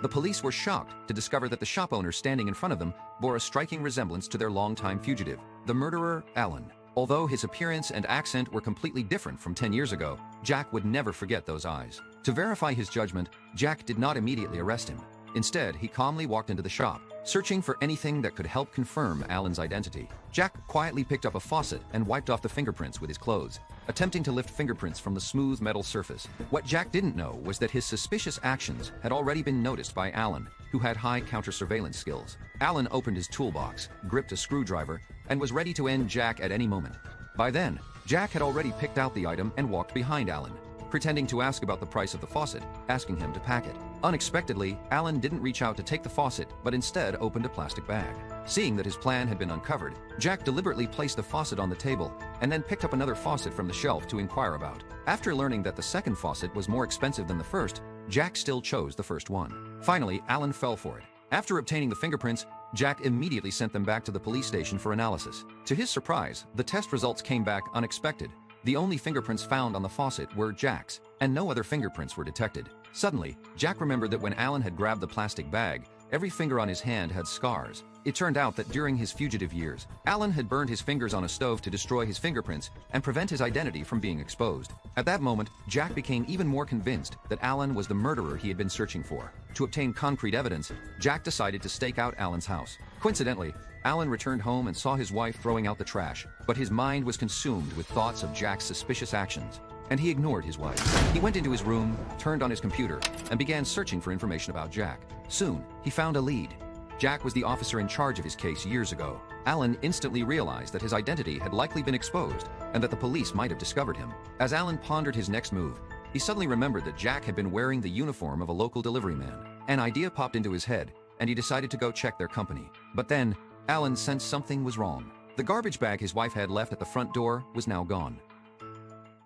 The police were shocked to discover that the shop owner standing in front of them bore a striking resemblance to their longtime fugitive, the murderer, Alan. Although his appearance and accent were completely different from 10 years ago, Jack would never forget those eyes. To verify his judgment, Jack did not immediately arrest him. Instead, he calmly walked into the shop, searching for anything that could help confirm Alan's identity. Jack quietly picked up a faucet and wiped off the fingerprints with his clothes, attempting to lift fingerprints from the smooth metal surface. What Jack didn't know was that his suspicious actions had already been noticed by Alan, who had high counter-surveillance skills. Alan opened his toolbox, gripped a screwdriver, and was ready to end Jack at any moment. By then, Jack had already picked out the item and walked behind Alan, pretending to ask about the price of the faucet, asking him to pack it. Unexpectedly, Alan didn't reach out to take the faucet, but instead opened a plastic bag. Seeing that his plan had been uncovered, Jack deliberately placed the faucet on the table and then picked up another faucet from the shelf to inquire about. After learning that the second faucet was more expensive than the first, Jack still chose the first one. Finally, Alan fell for it. After obtaining the fingerprints, Jack immediately sent them back to the police station for analysis. To his surprise, the test results came back unexpected. The only fingerprints found on the faucet were Jack's, and no other fingerprints were detected. Suddenly, Jack remembered that when Alan had grabbed the plastic bag, every finger on his hand had scars. It turned out that during his fugitive years, Alan had burned his fingers on a stove to destroy his fingerprints and prevent his identity from being exposed. At that moment, Jack became even more convinced that Alan was the murderer he had been searching for. To obtain concrete evidence, Jack decided to stake out Alan's house. Coincidentally, Alan returned home and saw his wife throwing out the trash, but his mind was consumed with thoughts of Jack's suspicious actions, and he ignored his wife. He went into his room, turned on his computer, and began searching for information about Jack. Soon, he found a lead. Jack was the officer in charge of his case years ago. Alan instantly realized that his identity had likely been exposed and that the police might have discovered him. As Alan pondered his next move, he suddenly remembered that Jack had been wearing the uniform of a local delivery man. An idea popped into his head, and he decided to go check their company. But then, Alan sensed something was wrong. The garbage bag his wife had left at the front door was now gone.